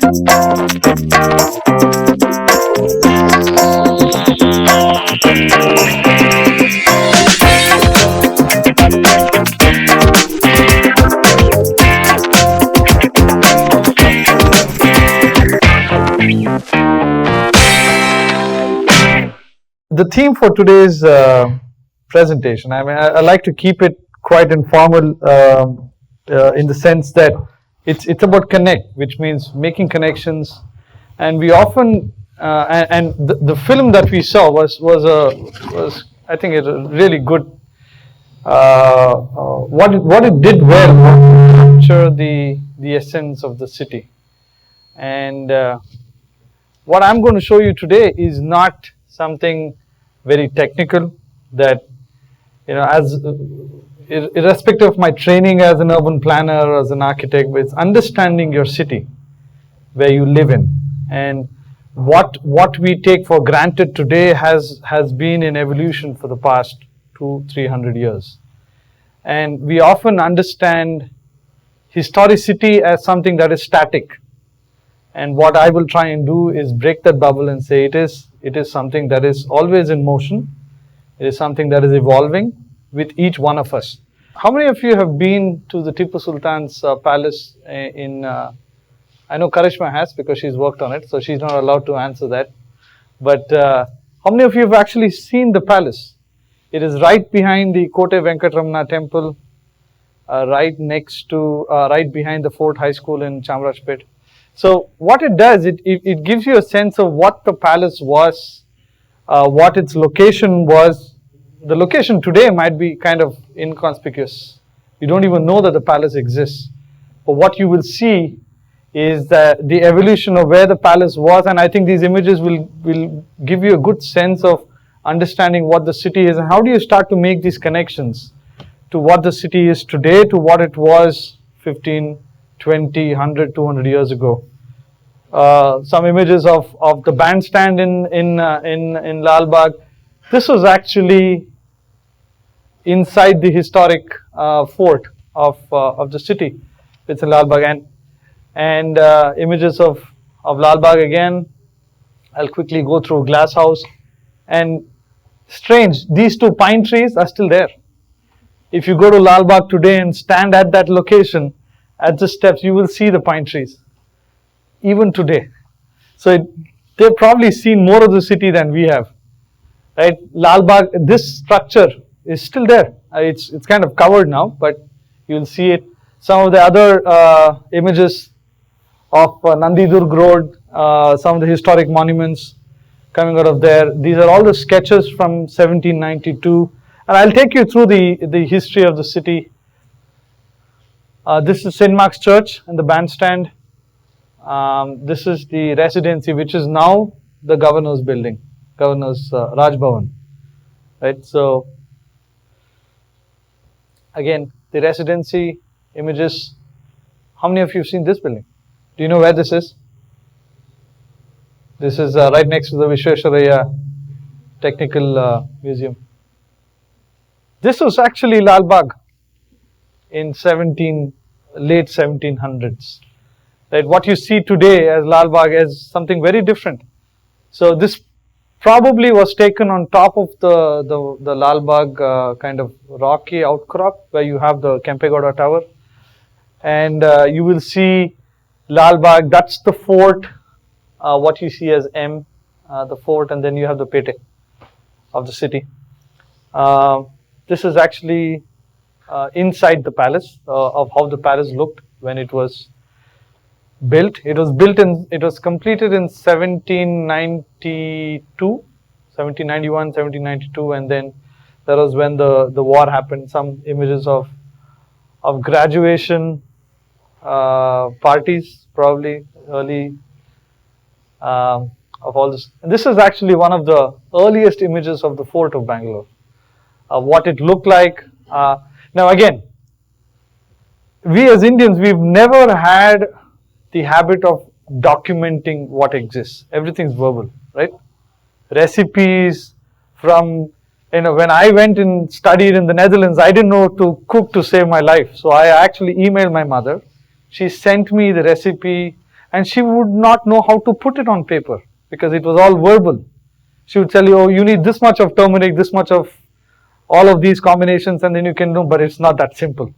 The theme for today's presentation, I like to keep it quite informal in the sense that it's about connect, which means making connections. And we often, and the film that we saw was I think a really good, what it did well was capture the essence of the city. And what I'm going to show you today is not something very technical that, as irrespective of my training as an urban planner or as an architect, it's understanding your city where you live in. And what we take for granted today has been in evolution for the past 200-300 years. And we often understand historicity as something that is static. And what I will try and do is break that bubble and say it is something that is always in motion. It is something that is evolving with each one of us. How many of you have been to the Tipu Sultan's palace in, I know Karishma has because she's worked on it, so she's not allowed to answer that. But how many of you have actually seen the palace? It is right behind the Kote Venkatramana temple, right next to, right behind the Fort High School in Chamarajpet. So what it does, it gives you a sense of what the palace was, what its location was. The location today might be kind of inconspicuous. You don't even know that the palace exists. But what you will see is the evolution of where the palace was, and I think these images will give you a good sense of understanding what the city is and how do you start to make these connections to what the city is today to what it was 15, 20, 100, 200 years ago. Some images of the bandstand in Lal Bagh. This was actually inside the historic fort of the city. It's in Lal Bagh, and images of Lal Bagh again. I'll quickly go through Glass House, and strange, these two pine trees are still there. If you go to Lal Bagh today and stand at that location, at the steps, you will see the pine trees, even today. So they've probably seen more of the city than we have, right? Lal Bagh, this structure is still there. It's kind of covered now, but you'll see it. Some of the other images of Nandi Durg Road, some of the historic monuments coming out of there. These are all the sketches from 1792. And I'll take you through the history of the city. This is St. Mark's Church and the bandstand. This is the residency, which is now the governor's building, governor's Raj Bhavan. Right. So again, the residency images. How many of you have seen this building? Do you know where this is? This is right next to the Vishwesvaraya Technical Museum. This was actually Lal Bagh in late 1700s. Right, what you see today as Lal Bagh is something very different. So this probably was taken on top of the Lal Bagh kind of rocky outcrop where you have the Kempegowda Tower, and you will see Lal Bagh. That's the fort. What you see as M, the fort, and then you have the Pete of the city. This is actually inside the palace of how the palace looked when it was built. It was completed in 1791, 1792, and then that was when the war happened. Some images of graduation parties, probably early of all this. And this is actually one of the earliest images of the fort of Bangalore. What it looked like. Now again, we as Indians, we've never had the habit of documenting what exists. Everything's verbal, right? Recipes from, when I went and studied in the Netherlands, I didn't know to cook to save my life. So I actually emailed my mother. She sent me the recipe. and she would not know how to put it on paper because it was all verbal. She would tell you, oh, you need this much of turmeric, this much of all of these combinations, and then you can do, but it's not that simple.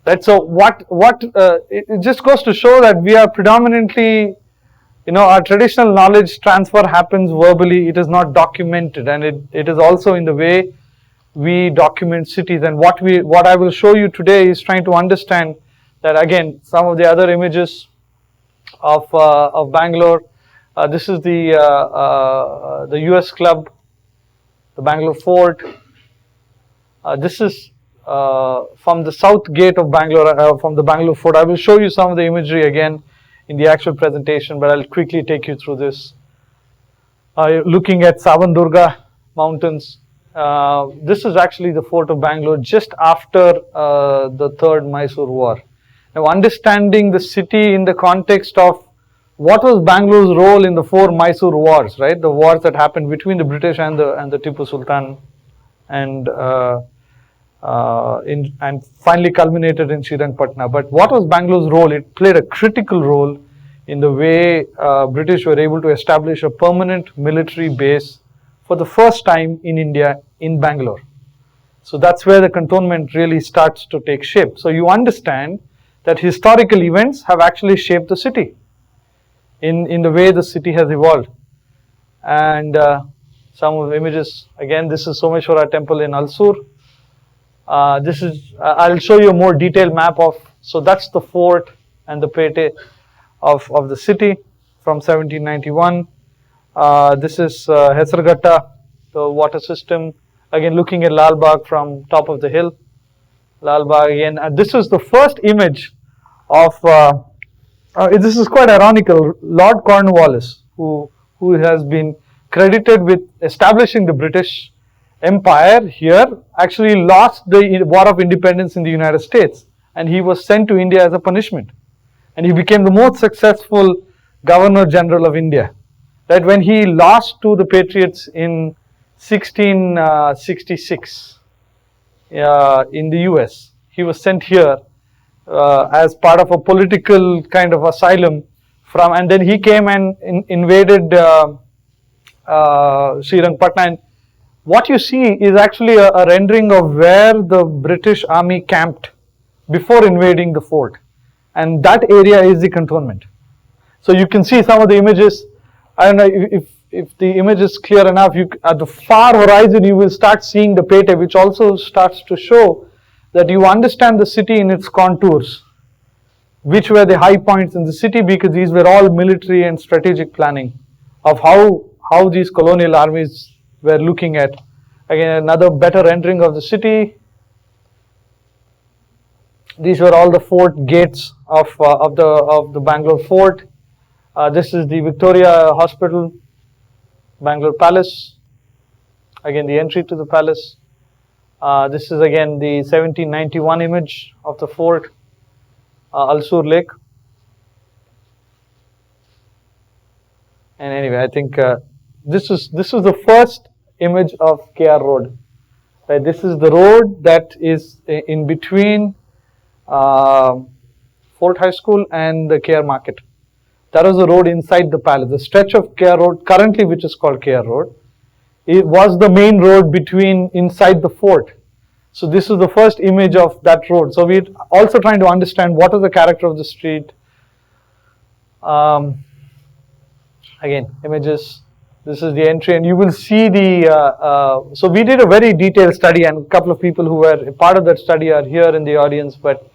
Right? So it just goes to show that we are predominantly, our traditional knowledge transfer happens verbally. It is not documented, and it is also in the way we document cities. And what I will show you today is trying to understand that, again, some of the other images of Bangalore. This is the US Club, the Bangalore Fort. This is from the south gate of Bangalore, from the Bangalore Fort. I will show you some of the imagery again in the actual presentation, but I'll quickly take you through this. Looking at Savandurga mountains. This is actually the fort of Bangalore just after the third Mysore war. Now, understanding the city in the context of what was Bangalore's role in the four Mysore wars, right? The wars that happened between the British and the Tipu Sultan, and finally culminated in Srirangpatna. But what was Bangalore's role? It played a critical role in the way British were able to establish a permanent military base for the first time in India in Bangalore. So that's where the cantonment really starts to take shape. So you understand that historical events have actually shaped the city in the way the city has evolved. And some of the images, again, this is Someshwara temple in Alsur. This is, I'll show you a more detailed map of, so that's the fort and the pete of the city from 1791. This is Hesarghatta, the water system. Again, looking at Lal Bagh from top of the hill. Lal Bagh again. This is the first image of, this is quite ironical, Lord Cornwallis, who has been credited with establishing the British Empire here, actually lost the War of Independence in the United States, and he was sent to India as a punishment. And he became the most successful Governor General of India. That when he lost to the Patriots in 1666 in the US, he was sent here as part of a political kind of asylum and then he came and invaded Srirangpatna. And what you see is actually a rendering of where the British army camped before invading the fort, and that area is the cantonment. So you can see some of the images. I don't know if the image is clear enough. At the far horizon you will start seeing the pete, which also starts to show that you understand the city in its contours, which were the high points in the city, because these were all military and strategic planning of how these colonial armies were looking at. Again, another better rendering of the city. These were all the fort gates of the Bangalore fort. This is the Victoria Hospital, Bangalore Palace. Again, the entry to the palace. This is again the 1791 image of the fort, Alsur Lake. And anyway, I think this is the first image of KR Road. Right? This is the road that is in between Fort High School and the KR Market. That was the road inside the palace. The stretch of KR Road, currently which is called KR Road, it was the main road inside the fort. So this is the first image of that road. So we're also trying to understand what is the character of the street. Again, images. This is the entry, and you will see so we did a very detailed study, and a couple of people who were part of that study are here in the audience, but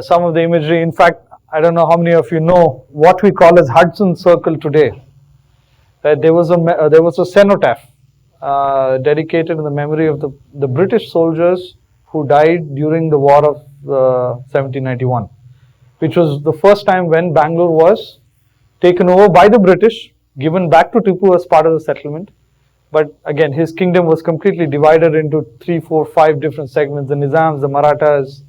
some of the imagery, in fact, I don't know how many of you know what we call as Hudson Circle today. There was a cenotaph dedicated in the memory of the British soldiers who died during the War of 1791, which was the first time when Bangalore was taken over by the British, given back to Tipu as part of the settlement. But again, his kingdom was completely divided into 3, 4, 5 different segments. The Nizams, the Marathas,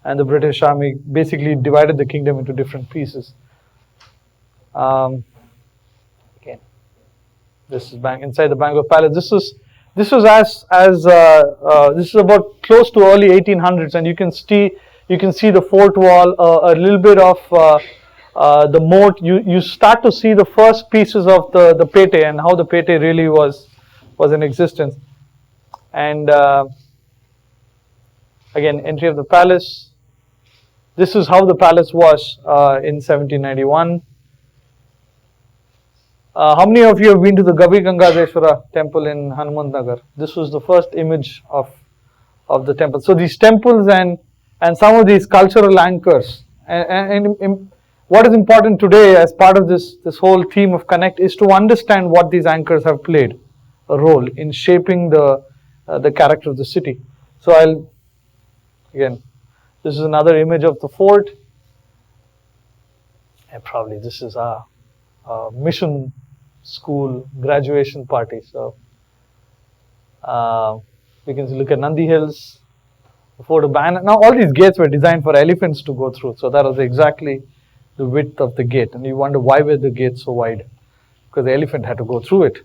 and the British Army basically divided the kingdom into different pieces. Again, this is inside the Bangalore Palace. This is about close to early 1800s, and you can see the fort wall, a little bit of the moat, you start to see the first pieces of the pete and how the pete really was in existence. And again, entry of the palace. This is how the palace was in 1791. How many of you have been to the Gavi Gangadeshwara temple in Hanuman Nagar? This was the first image of the temple. So these temples and some of these cultural anchors, and what is important today as part of this whole theme of Connect is to understand what these anchors have played a role in shaping the character of the city. So again, this is another image of the fort. And probably this is a mission school graduation party. So we can look at Nandi Hills, the Fort of Banner. Now all these gates were designed for elephants to go through. So that was exactly the width of the gate. And you wonder why were the gates so wide? Because the elephant had to go through it.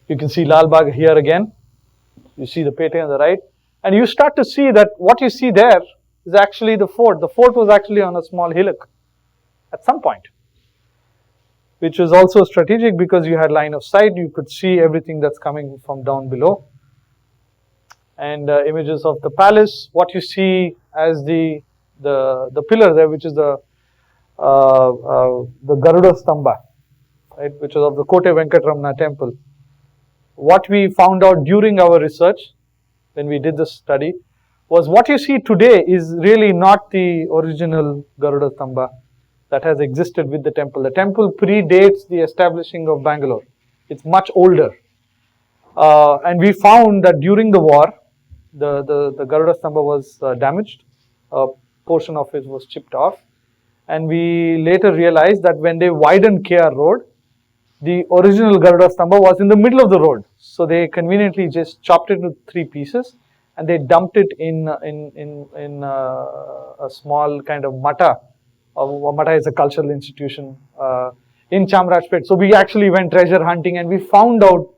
You can see Lal Bagh here again. You see the Pete on the right. And you start to see that what you see there is actually the fort. The fort was actually on a small hillock at some point, which was also strategic because you had line of sight. You could see everything that's coming from down below. And images of the palace. What you see as the pillar there, which is the Garuda Stamba, right, which is of the Kote Venkatramana temple. What we found out during our research, when we did this study, was what you see today is really not the original Garuda Stamba that has existed with the temple. The temple predates the establishing of Bangalore. It's much older. And we found that during the war, the Garuda Stamba was damaged. A portion of it was chipped off. And we later realized that when they widened KR Road, the original Garuda Stamba was in the middle of the road. So they conveniently just chopped it into 3 pieces and they dumped it in a small kind of matta. Matta is a cultural institution in Chamrajpet. So we actually went treasure hunting and we found out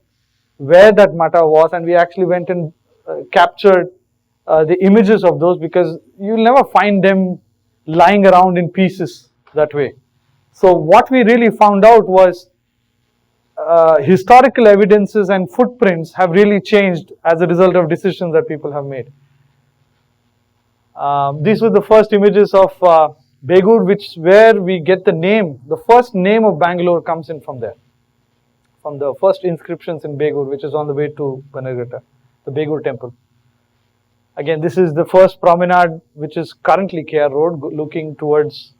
where that matta was, and we actually went and captured the images of those, because you'll never find them lying around in pieces that way. So what we really found out was historical evidences and footprints have really changed as a result of decisions that people have made. These were the first images of Begur, where we get the name. The first name of Bangalore comes in from there, from the first inscriptions in Begur, which is on the way to Bannerghatta, the Begur temple. Again, this is the first promenade, which is currently KR Road, looking towards.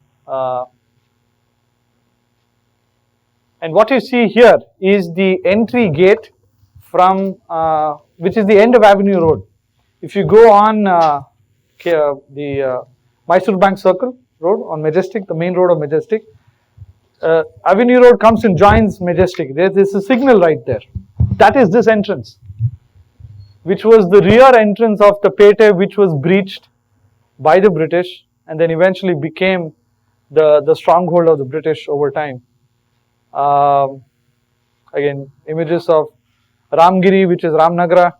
And what you see here is the entry gate from, which is the end of Avenue Road. If you go on the Mysore Bank Circle Road on Majestic, the main road of Majestic, Avenue Road comes and joins Majestic. There's a signal right there. That is this entrance, which was the rear entrance of the Pete, which was breached by the British and then eventually became the stronghold of the British over time. Again, images of Ramgiri, which is Ramnagara,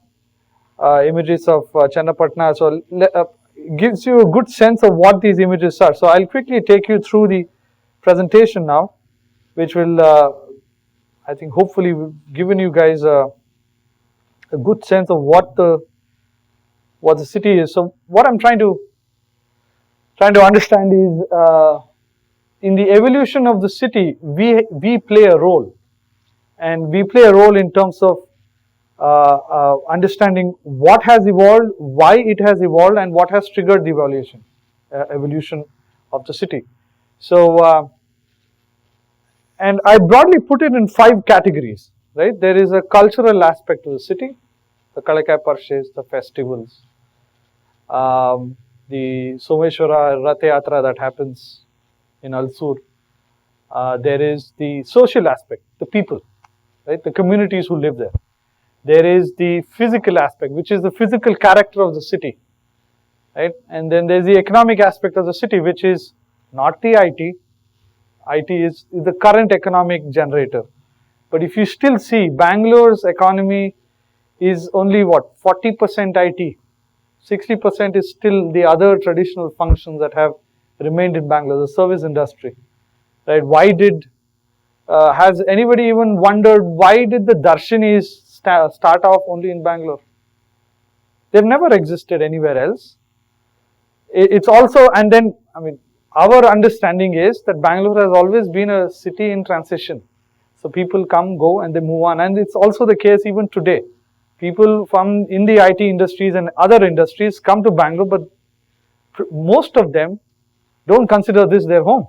images of Channapatna. So gives you a good sense of what these images are. So I'll quickly take you through the presentation now, which will, I think, hopefully given you guys a good sense of what the city is. So what I'm trying to understand is, in the evolution of the city, we play a role, and we play a role in terms of understanding what has evolved, why it has evolved, and what has triggered the evolution of the city. So, and I broadly put it in 5 categories, right? There is a cultural aspect to the city, the Kalakai Parshes, the festivals, the Someshwara Rath Yatra that happens in Alsur. There is the social aspect, the people, right? The communities who live there. There is the physical aspect, which is the physical character of the city, right? And then there's the economic aspect of the city, which is not the IT. IT is the current economic generator. But if you still see, Bangalore's economy is only what, 40% IT. 60% is still the other traditional functions that have remained in Bangalore, the service industry, right? Why did, has anybody even wondered why did the Darshanis start off only in Bangalore? They've never existed anywhere else. It's also, and then, I mean, our understanding is that Bangalore has always been a city in transition. So people come, go, and they move on. And it's also the case even today. People from in the IT industries and other industries come to Bangalore, but most of them don't consider this their home.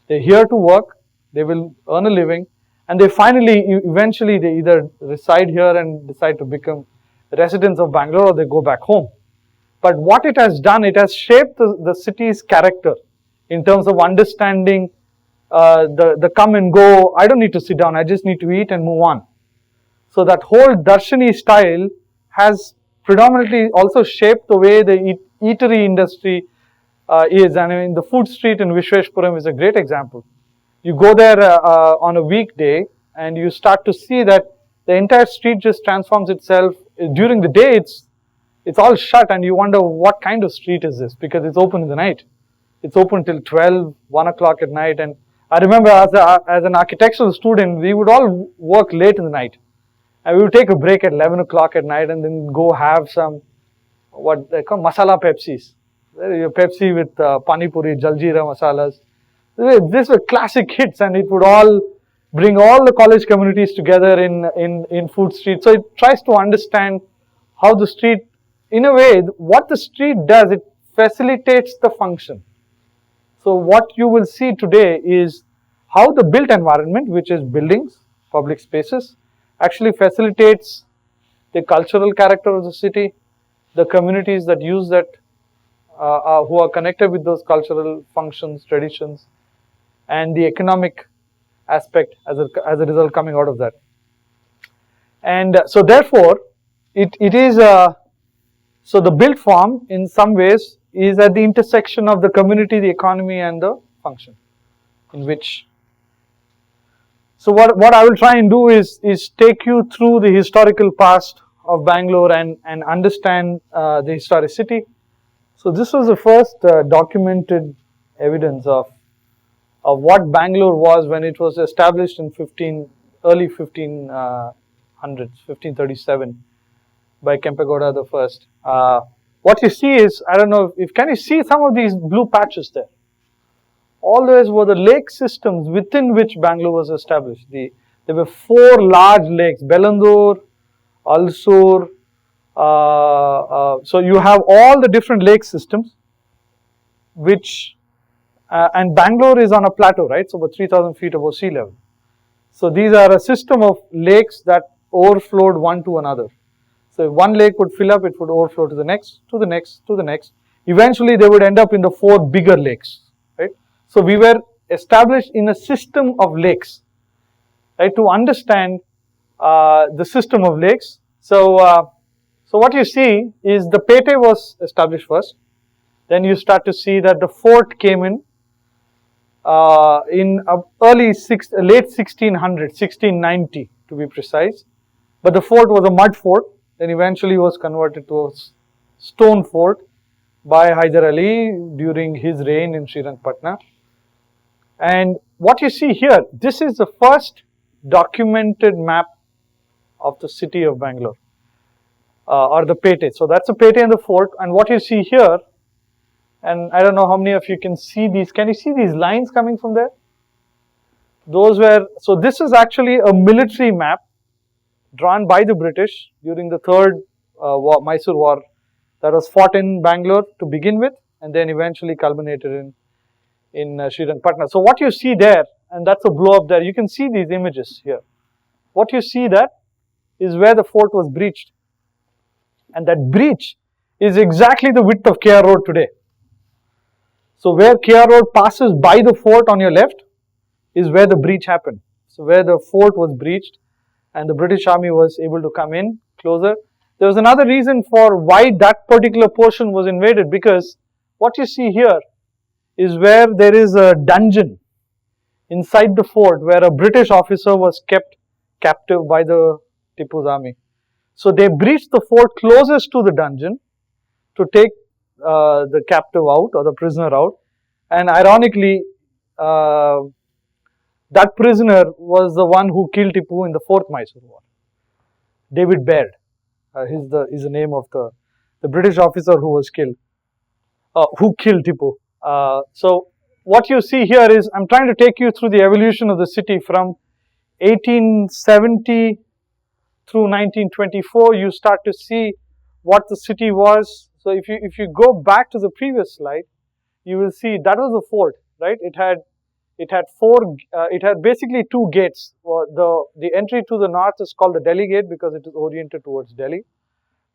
They're here to work, they will earn a living, and they eventually they either reside here and decide to become residents of Bangalore, or they go back home. But what it has done, it has shaped the city's character in terms of understanding the come and go. I don't need to sit down, I just need to eat and move on. So that whole Darshani style has predominantly also shaped the way the eatery industry is. And I mean, the food street in Vishweshpuram is a great example. You go there on a weekday and you start to see that the entire street just transforms itself. During the day, it's all shut, and you wonder what kind of street is this, because it's open in the night. It's open till 12, 1 o'clock at night. And I remember as an architectural student, we would all work late in the night. And we would take a break at 11 o'clock at night and then go have some, what they call masala Pepsis. Pepsi with pani puri, jaljeera masalas. These were classic hits, and it would all bring all the college communities together in food street. So it tries to understand how the street, in a way, what the street does, it facilitates the function. So what you will see today is how the built environment, which is buildings, public spaces, actually facilitates the cultural character of the city, the communities that use that, who are connected with those cultural functions, traditions, and the economic aspect as a result coming out of that. And so therefore, it is, so the built form in some ways is at the intersection of the community, the economy, and the function in which. So what I will try and do is take you through the historical past of Bangalore and understand the historicity. So this was the first documented evidence of what Bangalore was when it was established in early 1500s, 1537 by Kempegowda the first. What you see is, I don't know if can you see some of these blue patches there? All those were the lake systems within which Bangalore was established. There were 4 large lakes: Bellandur, Alsur. So you have all the different lake systems, which and Bangalore is on a plateau, right? So about 3,000 feet above sea level. So these are a system of lakes that overflowed one to another. So if one lake would fill up, it would overflow to the next, to the next, to the next. Eventually, they would end up in the 4 bigger lakes, right? So we were established in a system of lakes, right? To understand the system of lakes. So what you see is the Pete was established first. Then you start to see that the fort came in late 1600, 1690 to be precise. But the fort was a mud fort. Then eventually was converted to a stone fort by Hyder Ali during his reign in Srirangpatna. And what you see here, this is the first documented map of the city of Bangalore, or the Pete. So that's the Pete and the fort. And what you see here, and I don't know how many of you can see these. Can you see these lines coming from there? Those were, so this is actually a military map drawn by the British during the third Mysore war that was fought in Bangalore to begin with, and then eventually culminated in Srirangpatna. So what you see there, and that's a blow up there, you can see these images here. What you see there is where the fort was breached, and that breach is exactly the width of KR Road today. So where KR Road passes by the fort on your left is where the breach happened. So where the fort was breached and the British Army was able to come in closer. There was another reason for why that particular portion was invaded, because what you see here is where there is a dungeon inside the fort where a British officer was kept captive by the Tipu's army. So they breached the fort closest to the dungeon to take the captive out or the prisoner out. And ironically, that prisoner was the one who killed Tipu in the fourth Mysore War. David Baird is the name of the British officer who was killed, who killed Tipu. So what you see here is, I'm trying to take you through the evolution of the city from 1870 through 1924. You start to see what the city was. So if you go back to the previous slide, you will see that was the fort, right? It had basically two gates. The entry to the north is called the Delhi gate because it is oriented towards Delhi.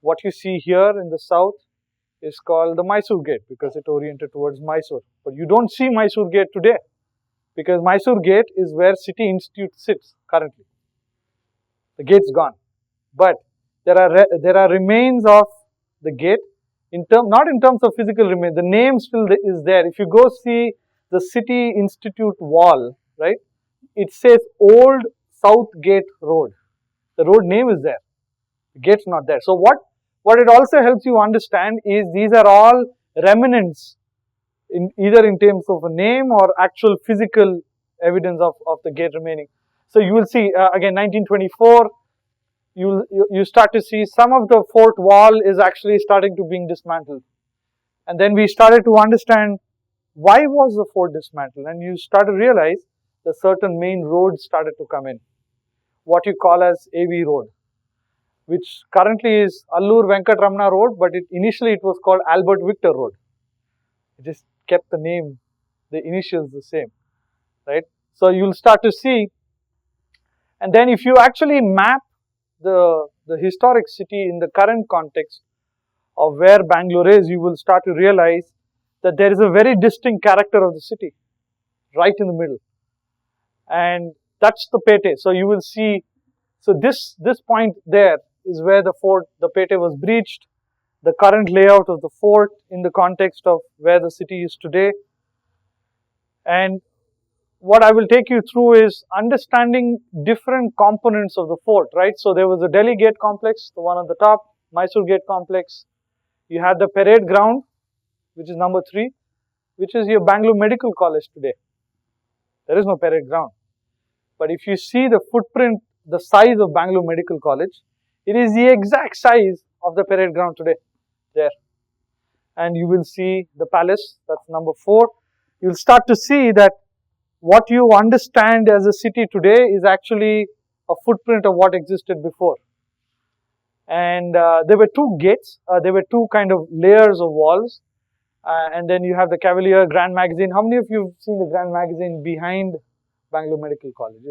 What you see here in the south is called the Mysore gate because it oriented towards Mysore. But you don't see Mysore gate today because Mysore gate is where City Institute sits currently. The gate's gone, but there are remains of the gate, not in terms of physical remains. The name still is there. If you go see the City Institute wall, right, it says Old South Gate Road. The road name is there. The gate's not there. So what it also helps you understand is these are all remnants, either in terms of a name or actual physical evidence of the gate remaining. So you will see again 1924. You start to see some of the fort wall is actually starting to being dismantled, and then we started to understand why was the fort dismantled, and you start to realize that certain main roads started to come in, what you call as AV road, which currently is Allur Venkatramana road, but initially it was called Albert Victor road. It just kept the name, the initials the same, right? So you'll start to see, and then if you actually map the historic city in the current context of where Bangalore is, you will start to realize that there is a very distinct character of the city right in the middle, and that's the Pete. So you will see, so this point there is where the fort, the Pete was breached, the current layout of the fort in the context of where the city is today. And what I will take you through is understanding different components of the fort, right? So there was the Delhi Gate complex, the one on the top, Mysore Gate complex. You had the parade ground, which is number 3, which is your Bangalore Medical College today. There is no parade ground. But if you see the footprint, the size of Bangalore Medical College, it is the exact size of the parade ground today there. And you will see the palace, that's number 4. You'll start to see that what you understand as a city today is actually a footprint of what existed before. And there were 2 gates, there were 2 kind of layers of walls. And then you have the Cavalier Grand Magazine. How many of you have seen the Grand Magazine behind Bangalore Medical College?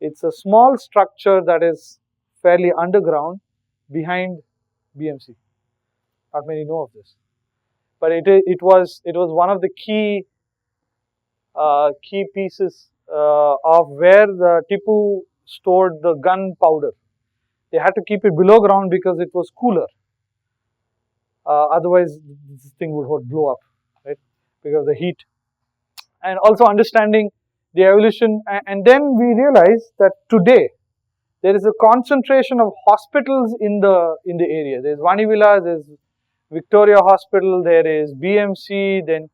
It's a small structure that is fairly underground behind BMC. Not many know of this, but it was one of the key pieces of where the Tipu stored the gunpowder. They had to keep it below ground because it was cooler. Otherwise, this thing would blow up, right? Because of the heat. And also understanding the evolution, and then we realize that today there is a concentration of hospitals in the area. There is Vani Villas, there is Victoria Hospital, there is BMC, then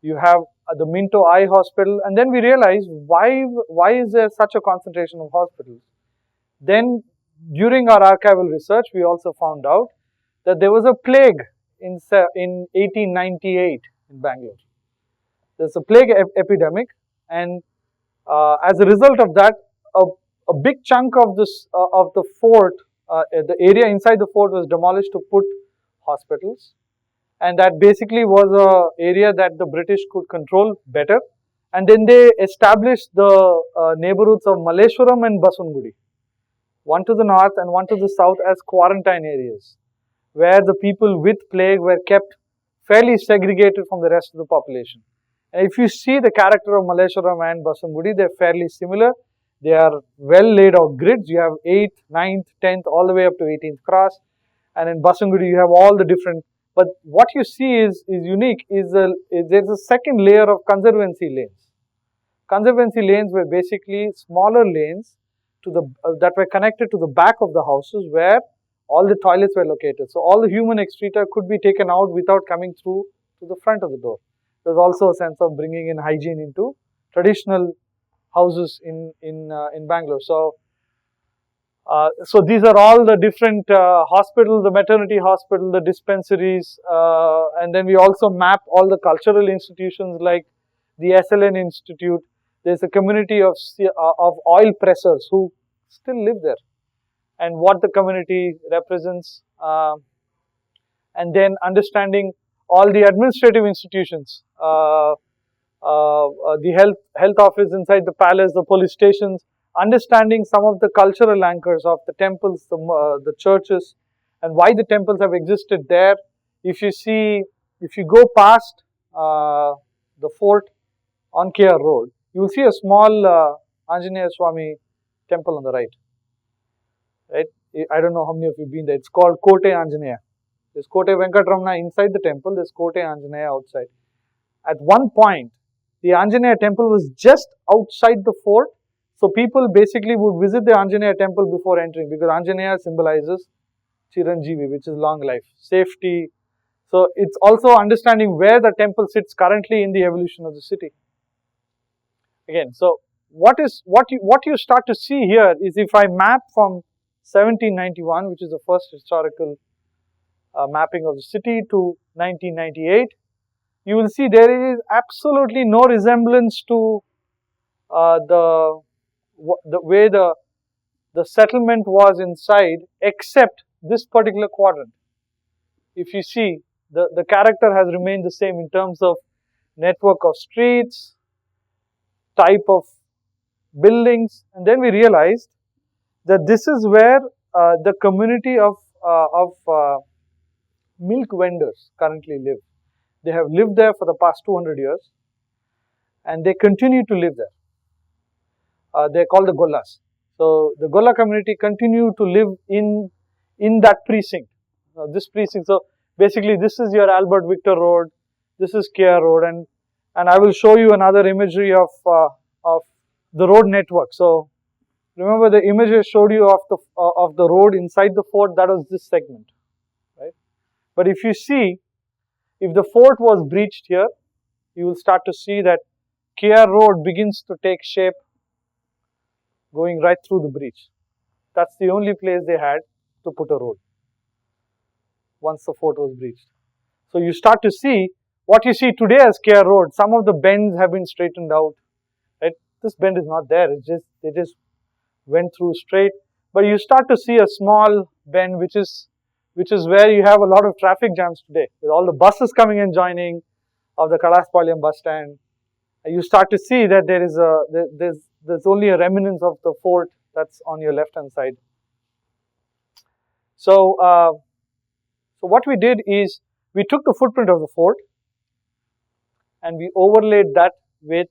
you have the Minto Eye Hospital, and then we realize why is there such a concentration of hospitals. Then during our archival research, we also found out that there was a plague in 1898 in Bangalore. There's a plague epidemic, and as a result of that, a big chunk of the fort, the area inside the fort was demolished to put hospitals, and that basically was a area that the British could control better. And then they established the neighborhoods of Malleshwaram and Baswangudi, one to the north and one to the south, as quarantine areas, where the people with plague were kept fairly segregated from the rest of the population. And if you see the character of Malleshwaram and Baswangudi, they're fairly similar. They are well laid out grids. You have 8th, 9th, 10th, all the way up to 18th cross. And in Baswangudi, you have all the different. But what you see is unique. There's a second layer of conservancy lanes. Conservancy lanes were basically smaller lanes that were connected to the back of the houses where all the toilets were located. So all the human excreta could be taken out without coming through to the front of the door. There's also a sense of bringing in hygiene into traditional houses in Bangalore. So these are all the different hospitals, the maternity hospital, the dispensaries, and then we also map all the cultural institutions like the SLN Institute. There's a community of oil pressers who still live there, and what the community represents, and then understanding all the administrative institutions, the health office inside the palace, the police stations, understanding some of the cultural anchors of the temples, the churches, and why the temples have existed there. If you go past the fort on KR Road, you will see a small Anjaneya Swami temple on the right. Right? I don't know how many of you have been there. It's called Kote Anjaneya. There's Kote Venkatramana inside the temple. There's Kote Anjaneya outside. At one point, the Anjaneya temple was just outside the fort. So people basically would visit the Anjaneya temple before entering, because Anjaneya symbolizes Chiranjeevi, which is long life, safety. So it's also understanding where the temple sits currently in the evolution of the city. Again, so what you start to see here is, if I map from 1791, which is the first historical mapping of the city, to 1998, you will see there is absolutely no resemblance to the way the settlement was inside, except this particular quadrant. If you see, the character has remained the same in terms of network of streets, type of buildings, and then we realized that this is where the community of milk vendors currently live. They have lived there for the past 200 years, and they continue to live there. They are called the Gollas. So the Golla community continue to live in that precinct. This precinct. So basically, this is your Albert Victor Road. This is KR Road, and I will show you another imagery of the road network. So remember, the image I showed you of the road inside the fort, that was this segment, right? But if you see, if the fort was breached here, you will start to see that KR Road begins to take shape, going right through the breach. That's the only place they had to put a road once the fort was breached. So you start to see what you see today as KR Road. Some of the bends have been straightened out. Right? This bend is not there. They just went through straight. But you start to see a small bend, which is where you have a lot of traffic jams today, with all the buses coming and joining of the Kalaspalyam bus stand. You start to see that there's only a remnants of the fort that's on your left hand side. So what we did is, we took the footprint of the fort and we overlaid that with,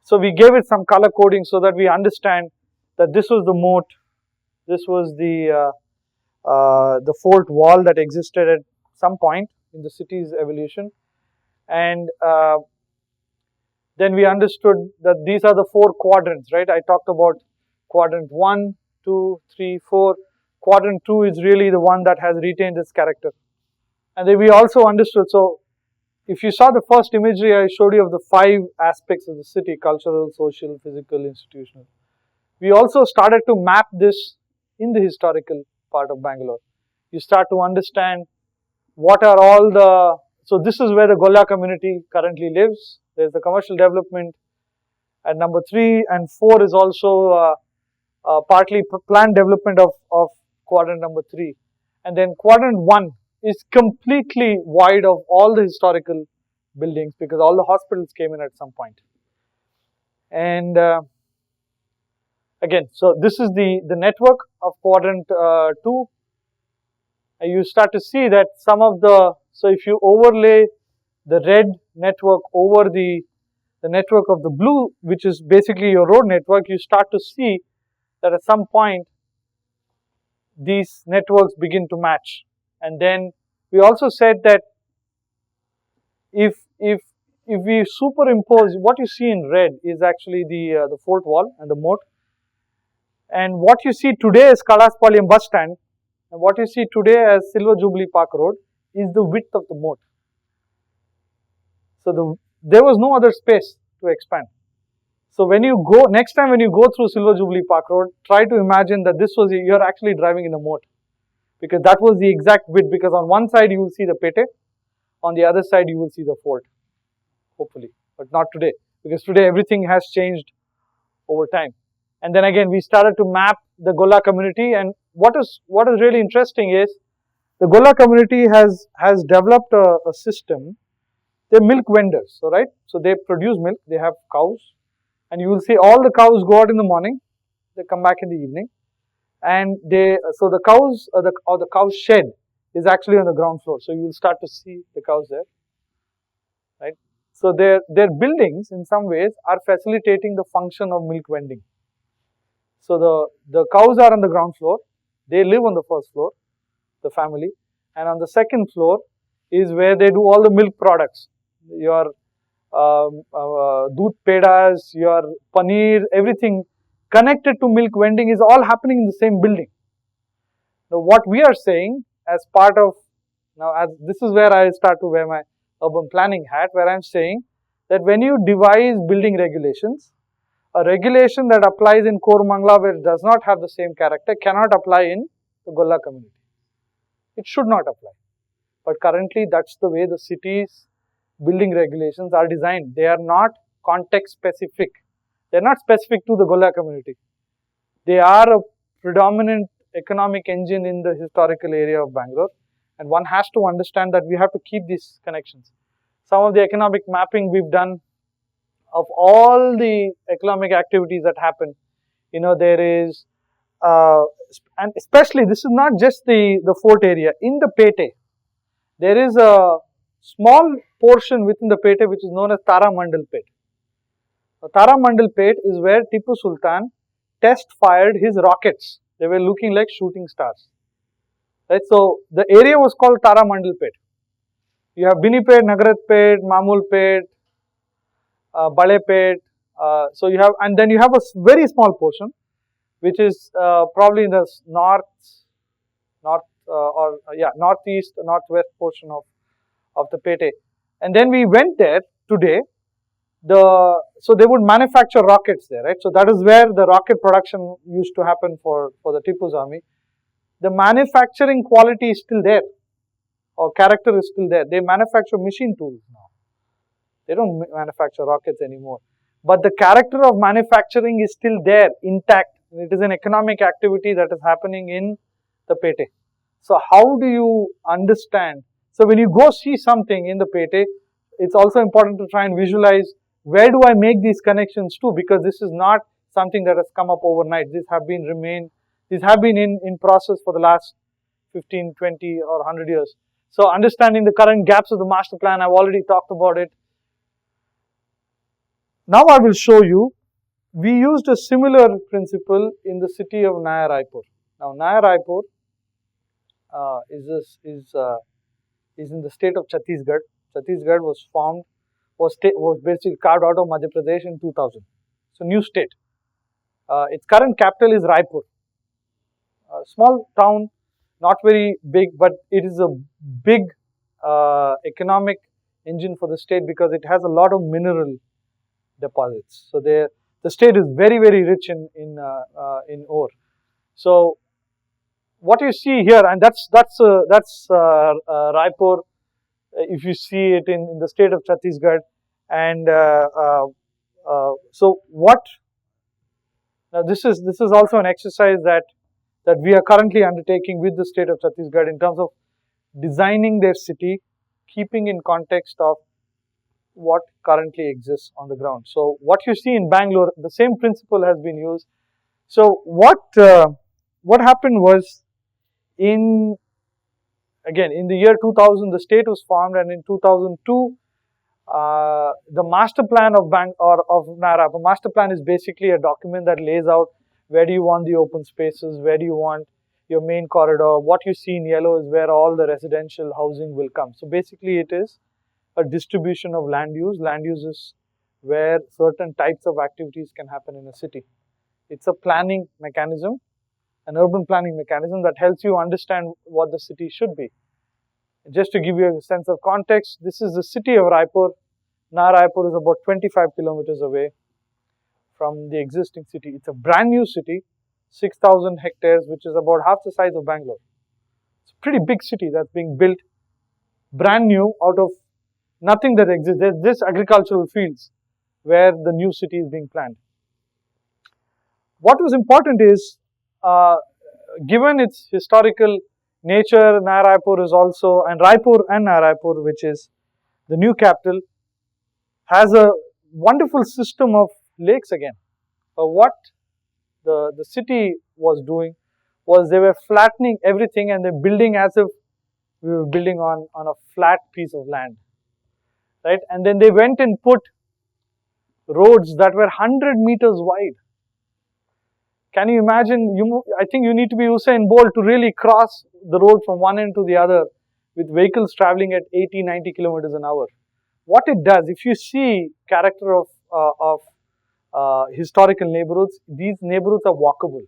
so we gave it some color coding so that we understand that this was the moat, this was the fort wall that existed at some point in the city's evolution, and then we understood that these are the 4 quadrants, right? I talked about quadrant 1, 2, 3, 4. Quadrant 2 is really the one that has retained its character. And then we also understood, so if you saw the first imagery I showed you of the 5 aspects of the city, cultural, social, physical, institutional, we also started to map this in the historical part of Bangalore. You start to understand what are all the, so this is where the Golla community currently lives. There's the commercial development at number 3, and 4 is also partly planned development of quadrant number 3. And then quadrant 1 is completely wide of all the historical buildings, because all the hospitals came in at some point. And again, so this is the network of quadrant 2. You start to see that some of the, so if you overlay the red network over the network of the blue, which is basically your road network, you start to see that at some point these networks begin to match. And then we also said that if we superimpose, what you see in red is actually the fort wall and the moat, and what you see today as Kalaspalyam bus stand, and what you see today as Silver Jubilee Park Road, is the width of the moat. So there was no other space to expand. So when you go, next time when you go through Silver Jubilee Park Road, try to imagine that this was, you're actually driving in a moat. Because that was the exact width, because on one side you will see the Pete, on the other side you will see the fort, hopefully, but not today, because today everything has changed over time. And then again, we started to map the Gola community, and what is really interesting is, the Gola community has developed a system. They're milk vendors, so right? So they produce milk, they have cows, and you will see all the cows go out in the morning, they come back in the evening, and so the cows, or the cow shed is actually on the ground floor, so you will start to see the cows there, right? So their buildings in some ways are facilitating the function of milk vending. So the cows are on the ground floor, they live on the first floor, the family, and on the second floor is where they do all the milk products, your doodh pedas, your paneer, everything connected to milk vending is all happening in the same building. Now what we are saying as part of, this is where I start to wear my urban planning hat, where I am saying that when you devise building regulations, a regulation that applies in Koramangala where it does not have the same character cannot apply in the Gola community. It should not apply. But currently that's the way the city's building regulations are designed. They are not context specific. They are not specific to the Gola community. They are a predominant economic engine in the historical area of Bangalore, and one has to understand that we have to keep these connections. Some of the economic mapping we've done of all the economic activities that happen, there is, and especially this is not just the fort area, in the Pete, there is a small portion within the Pete which is known as Tara Mandal Pete. Tara Mandal Pete is where Tipu Sultan test fired his rockets. They were looking like shooting stars. Right? So the area was called Tara Mandal Pete. You have Bini Pete, Nagarat Pete, Mamul Pete, Bale Pete. So you have, and then you have a very small portion which is probably in the northeast, northwest portion of the Pete. And then we went there today. So they would manufacture rockets there, right? So that is where the rocket production used to happen for the Tipu's army. The manufacturing quality is still there, or character is still there. They manufacture machine tools now. They don't manufacture rockets anymore. But the character of manufacturing is still there, intact. It is an economic activity that is happening in the Pete. So how do you understand? So when you go see something in the Pete, it's also important to try and visualize, where do I make these connections to? Because this is not something that has come up overnight. These have been in process for the last 15, 20 or 100 years. So understanding the current gaps of the master plan, I've already talked about it. Now I will show you, we used a similar principle in the city of Naya Raipur. Now Naya Raipur is in the state of Chhattisgarh. Chhattisgarh was basically carved out of Madhya Pradesh in 2000. So new state. Its current capital is Raipur. A small town, not very big, but it is a big economic engine for the state because it has a lot of mineral deposits. So the state is very, very rich in ore. So what you see here, and that's Raipur. If you see it in the state of Chhattisgarh, and so what? Now this is also an exercise that we are currently undertaking with the state of Chhattisgarh in terms of designing their city, keeping in context of what currently exists on the ground. So what you see in Bangalore, the same principle has been used. So what happened was, in the year 2000, the state was formed, and in 2002, the master plan of Naya Raipur. Master plan is basically a document that lays out where do you want the open spaces, where do you want your main corridor. What you see in yellow is where all the residential housing will come. So basically it is a distribution of land use. Land use is where certain types of activities can happen in a city. It's a planning mechanism, an urban planning mechanism that helps you understand what the city should be. Just to give you a sense of context, this is the city of Raipur. Now Raipur is about 25 kilometers away from the existing city. It's a brand new city, 6,000 hectares, which is about half the size of Bangalore. It's a pretty big city that's being built brand new out of nothing that exists. There's just agricultural fields where the new city is being planned. What was important is, given its historical nature, Naya Raipur is also, and Raipur and Naya Raipur, which is the new capital, has a wonderful system of lakes again. What the city was doing was they were flattening everything and they're building as if we were building on a flat piece of land, right? And then they went and put roads that were 100 meters wide. Can you imagine? I think you need to be Usain Bolt to really cross the road from one end to the other with vehicles traveling at 80, 90 kilometers an hour. What it does, if you see character of historical neighborhoods, these neighborhoods are walkable.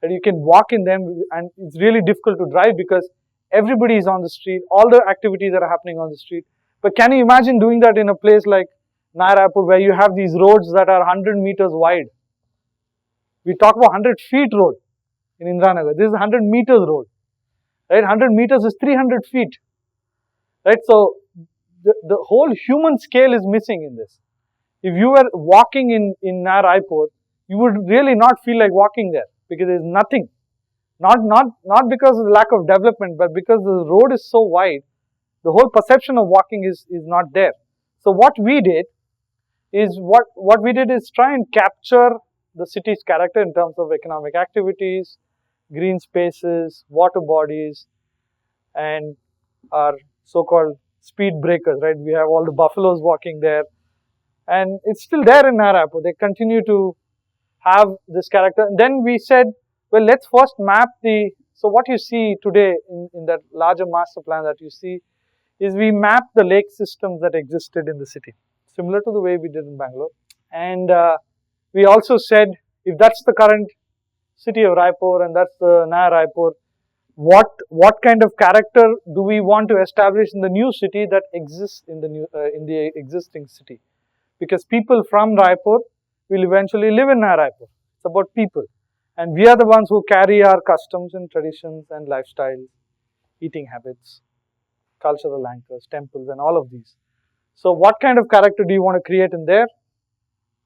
And you can walk in them, and it's really difficult to drive because everybody is on the street, all the activities are happening on the street. But can you imagine doing that in a place like Naya Raipur where you have these roads that are 100 meters wide? We talk about 100 feet road in Indranagar. This is 100 meters road, right? 100 meters is 300 feet, right? So the whole human scale is missing in this. If you were walking in Naya Raipur, you would really not feel like walking there because there is nothing. Not because of the lack of development, but because the road is so wide, the whole perception of walking is not there. So what we did is try and capture the city's character in terms of economic activities, green spaces, water bodies, and our so-called speed breakers, right? We have all the buffaloes walking there, and it's still there in Naya Raipur. They continue to have this character. And then we said, well, let's first map so what you see today in that larger master plan that you see is we mapped the lake systems that existed in the city, similar to the way we did in Bangalore. And we also said, if that's the current city of Raipur and that's the Naya Raipur, what kind of character do we want to establish in the new city that exists in the existing city? Because people from Raipur will eventually live in Naya Raipur. It's about people. And we are the ones who carry our customs and traditions and lifestyles, eating habits, cultural anchors, temples, and all of these. So what kind of character do you want to create in there?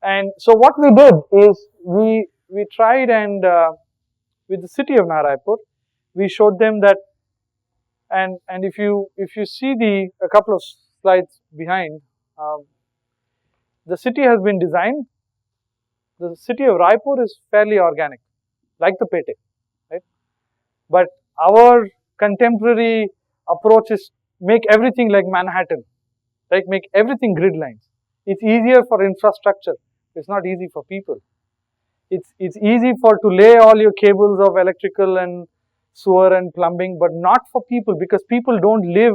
And so what we did is we tried and with the city of Naya Raipur, we showed them that, and if you see a couple of slides behind, the city has been designed. The city of Raipur is fairly organic, like the Pete, right? But our contemporary approach is make everything like Manhattan, right? Make everything grid lines. It's easier for infrastructure. It's not easy for people. It's easy to lay all your cables of electrical and sewer and plumbing, but not for people because people don't live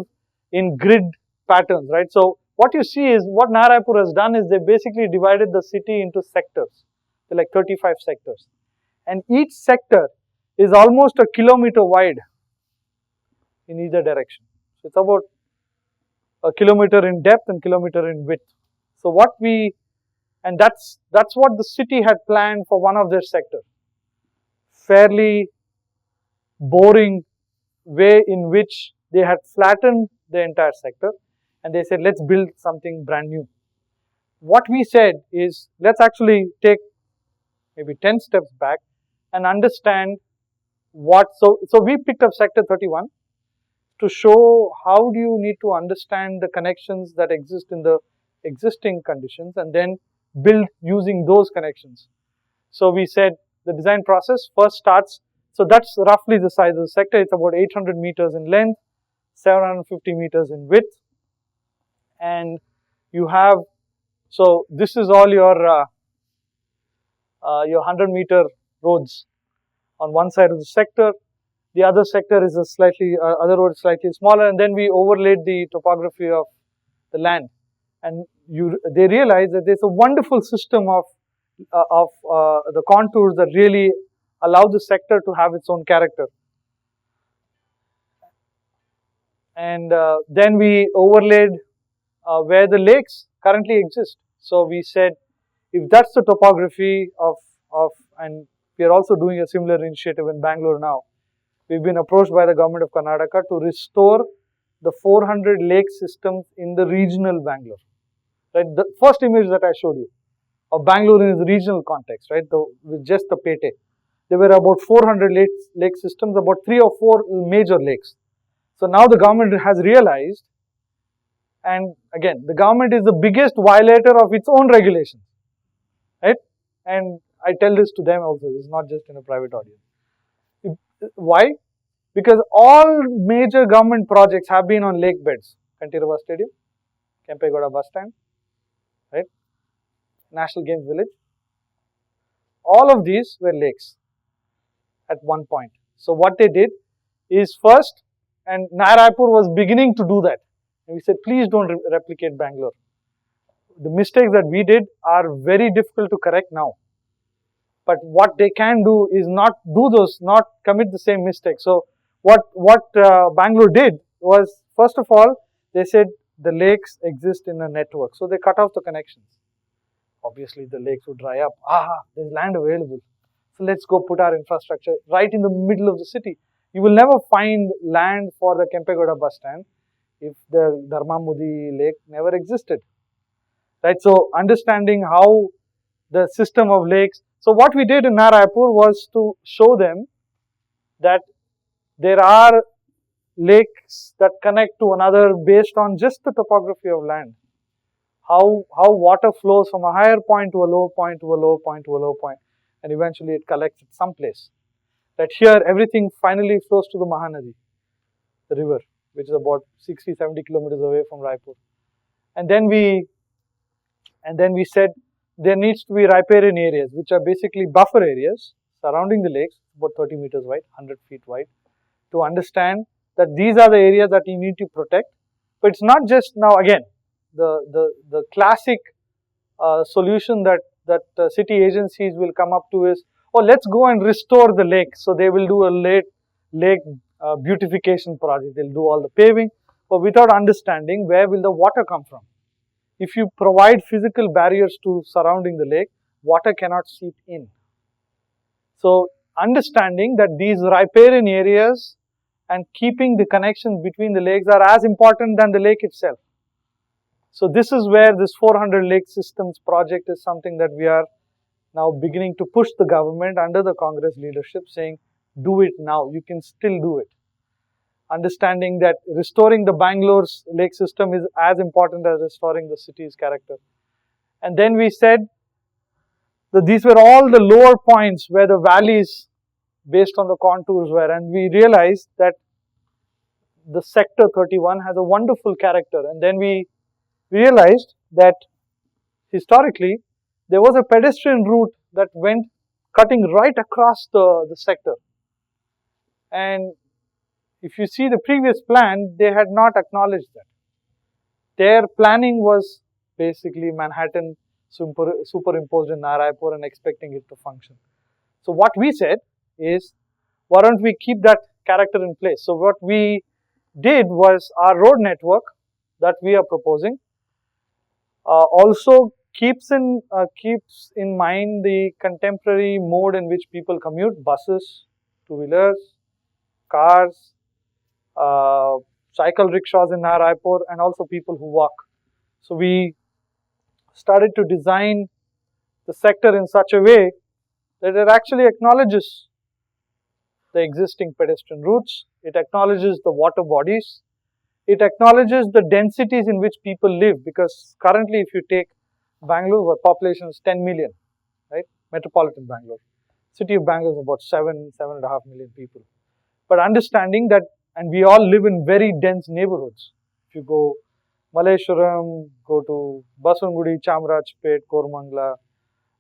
in grid patterns, right? So what you see is what Naya Raipur has done is they basically divided the city into sectors. They're like 35 sectors. And each sector is almost a kilometer wide in either direction. So it's about a kilometer in depth and kilometer in width. So and that's what the city had planned for one of their sectors. Fairly boring way in which they had flattened the entire sector and they said, let's build something brand new. What we said is, let's actually take maybe 10 steps back and understand so we picked up sector 31 to show how do you need to understand the connections that exist in the existing conditions and then build using those connections. So we said the design process first starts, so that's roughly the size of the sector. It's about 800 meters in length, 750 meters in width, and you have, so this is all your 100-meter roads on one side of the sector. The other sector is other road is slightly smaller, and then we overlaid the topography of the land, and they realized that there's a wonderful system of the contours that really allow the sector to have its own character. And then we overlaid where the lakes currently exist. So we said, if that's the topography and we are also doing a similar initiative in Bangalore now. We've been approached by the government of Karnataka to restore the 400 lake systems in the regional Bangalore. Right, the first image that I showed you of Bangalore in its regional context, right, with just the Pete. There were about 400 lake systems, about 3 or 4 major lakes. So now the government has realized, and again, the government is the biggest violator of its own regulations, right? And I tell this to them also, it's not just in a private audience. Why? Because all major government projects have been on lake beds. Kantirava Stadium, Kempegowda Bus Stand, right? National Games Village. All of these were lakes at one point. So what they did is first, and Raipur was beginning to do that. And we said, please don't replicate Bangalore. The mistakes that we did are very difficult to correct now. But what they can do is not commit the same mistake. So what Bangalore did was, first of all, they said the lakes exist in a network. So they cut off the connections. Obviously, the lakes would dry up. There's land available. So let's go put our infrastructure right in the middle of the city. You will never find land for the Kempegowda bus stand if the Dharmamudi lake never existed. Right? So understanding how the system of lakes. So what we did in Raipur was to show them that there are lakes that connect to another based on just the topography of land. How water flows from a higher point to a lower point to a lower point to a lower point, and eventually it collects at some place. That here everything finally flows to the Mahanadi, the river, which is about 60-70 kilometers away from Raipur. And then we said there needs to be riparian areas, which are basically buffer areas surrounding the lakes, about 30 meters wide, 100 feet wide, to understand that these are the areas that you need to protect. But it's not just now again. The classic solution that city agencies will come up to is, let's go and restore the lake. So they will do a lake beautification project. They'll do all the paving, but without understanding where will the water come from. If you provide physical barriers to surrounding the lake, water cannot seep in. So understanding that these riparian areas and keeping the connections between the lakes are as important than the lake itself. So this is where this 400 lake systems project is something that we are now beginning to push the government under the Congress leadership, saying, do it now, you can still do it. Understanding that restoring the Bangalore's lake system is as important as restoring the city's character. And then we said that these were all the lower points where the valleys based on the contours were, and we realized that the sector 31 has a wonderful character. And then we realized that historically there was a pedestrian route that went cutting right across the sector. And if you see the previous plan, they had not acknowledged that. Their planning was basically Manhattan superimposed in Raipur and expecting it to function. So what we said is, why don't we keep that character in place? So what we did was, our road network that we are proposing also keeps in mind the contemporary mode in which people commute: buses, two-wheelers, cars, cycle rickshaws in Raipur, and also people who walk. So we started to design the sector in such a way that it actually acknowledges the existing pedestrian routes, it acknowledges the water bodies, it acknowledges the densities in which people live, because currently if you take Bangalore, where population is 10 million, right? Metropolitan Bangalore. City of Bangalore is about 7.5 million people. But understanding that, and we all live in very dense neighborhoods. If you go Malleshwaram, go to Baswangudi, Chamarajpet, Kormangla,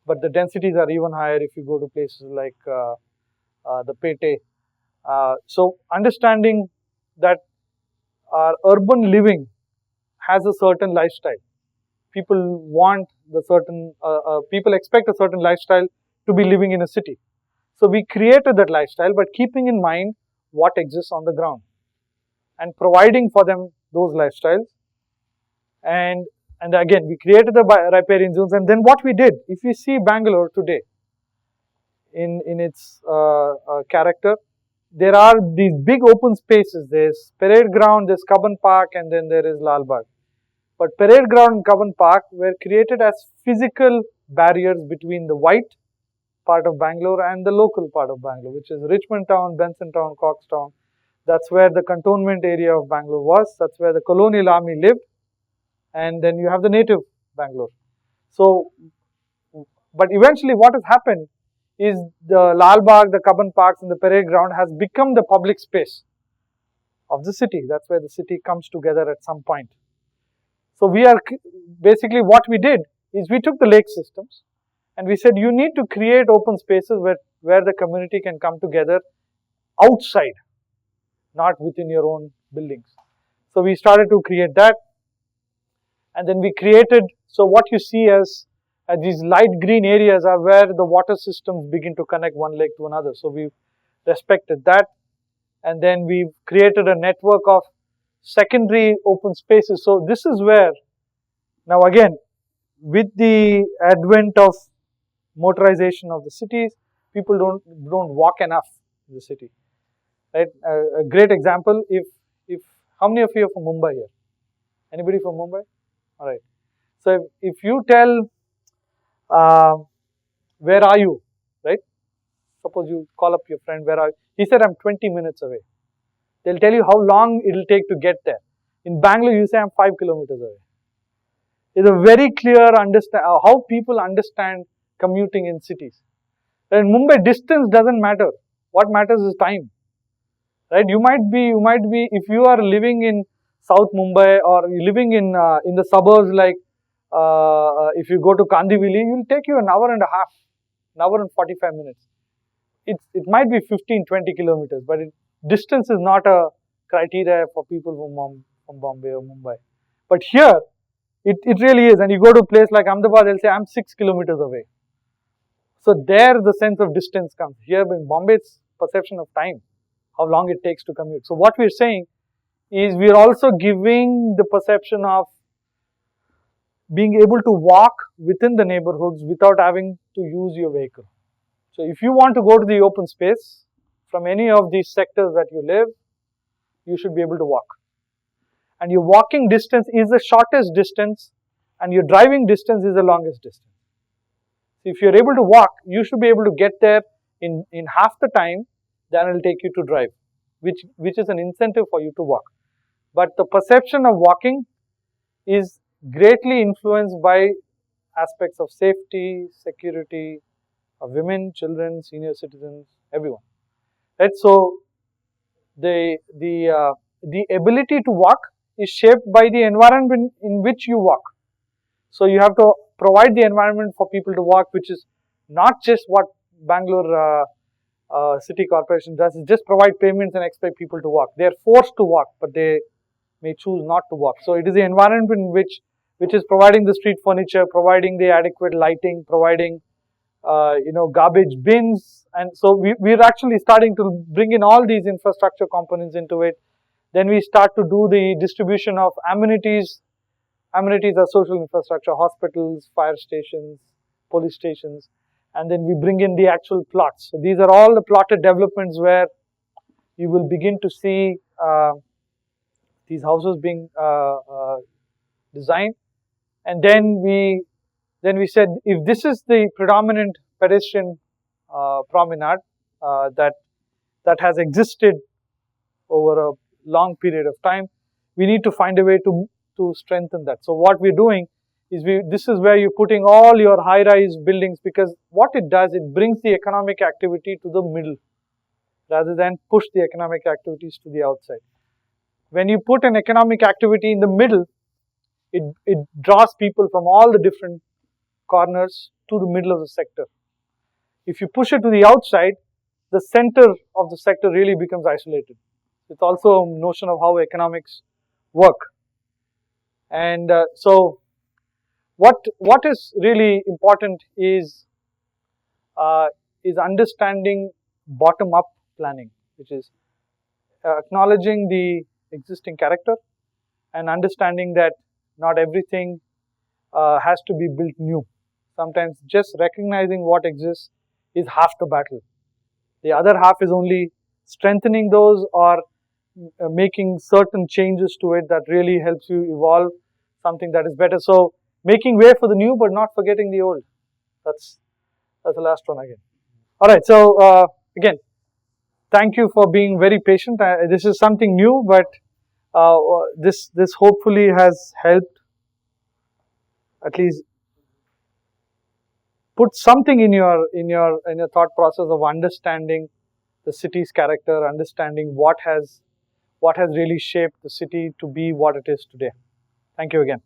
but the densities are even higher if you go to places like the Pete. So understanding that our urban living has a certain lifestyle. People want people expect a certain lifestyle to be living in a city. So we created that lifestyle, but keeping in mind what exists on the ground and providing for them those lifestyles. And And again, we created the riparian zones. And then what we did, if you see Bangalore today in its character, there are these big open spaces. There's Parade Ground, there's Cubbon Park, and then there is Lal Bagh. But Parade Ground and Cubbon Park were created as physical barriers between the white part of Bangalore and the local part of Bangalore, which is Richmond Town, Benson Town, Cox Town. That's where the cantonment area of Bangalore was. That's where the colonial army lived. And then you have the native Bangalore. So, but eventually what has happened is the Lal Bagh, the Cubbon Parks and the Parade Ground has become the public space of the city. That's where the city comes together at some point. So we are basically what we did is we took the lake systems and we said you need to create open spaces where the community can come together outside, not within your own buildings. So we started to create that, and then we created, so what you see as these light green areas are where the water systems begin to connect one lake to another. So we respected that, and then we've created a network of secondary open spaces. So this is where, now again, with the advent of motorization of the cities, people don't walk enough in the city. Right? A great example, if how many of you are from Mumbai here? Anybody from Mumbai? All right. So if you tell, where are you, right? Suppose you call up your friend, where are you? He said, I'm 20 minutes away. They'll tell you how long it will take to get there. In Bangalore, you say, I'm 5 kilometers away. It's a very clear understand how people understand commuting in cities. In Mumbai, distance doesn't matter. What matters is time. Right? You might be, if you are living in South Mumbai or living in the suburbs like, if you go to Kandivali, it will take you an hour and a half, an hour and 45 minutes. It might be 15, 20 kilometers, but distance is not a criteria for people from Bombay or Mumbai. But here, it really is. And you go to a place like Ahmedabad, they'll say, I'm 6 kilometers away. So there the sense of distance comes. Here in Bombay, it's perception of time, how long it takes to commute. So what we're saying is we're also giving the perception of being able to walk within the neighborhoods without having to use your vehicle. So if you want to go to the open space from any of these sectors that you live, you should be able to walk. And your walking distance is the shortest distance and your driving distance is the longest distance. So if you're able to walk, you should be able to get there in half the time than it will take you to drive, which is an incentive for you to walk. But the perception of walking is greatly influenced by aspects of safety, security, of women, children, senior citizens, everyone. Right? So the ability to walk is shaped by the environment in which you walk. So you have to provide the environment for people to walk, which is not just what Bangalore City Corporation does. It just provide payments and expect people to walk. They are forced to walk, but they may choose not to walk. So it is the environment in which is providing the street furniture, providing the adequate lighting, providing garbage bins. And so we're actually starting to bring in all these infrastructure components into it. Then we start to do the distribution of amenities. Amenities are social infrastructure, hospitals, fire stations, police stations, and then we bring in the actual plots. So these are all the plotted developments where you will begin to see these houses being designed. And then we said, if this is the predominant pedestrian promenade that has existed over a long period of time, we need to find a way to strengthen that. So what we're doing is this is where you're putting all your high-rise buildings, because what it does, it brings the economic activity to the middle rather than push the economic activities to the outside. When you put an economic activity in the middle, it draws people from all the different corners to the middle of the sector. If you push it to the outside, the center of the sector really becomes isolated. It's also a notion of how economics work. And so what is really important is understanding bottom-up planning, which is acknowledging the existing character and understanding that not everything has to be built new. Sometimes just recognizing what exists is half the battle. The other half is only strengthening those or making certain changes to it that really helps you evolve something that is better. So making way for the new but not forgetting the old. That's the last one again. All right, so again, thank you for being very patient. This is something new, but this hopefully has helped at least put something in your thought process of understanding the city's character, understanding what has really shaped the city to be what it is today. Thank you again.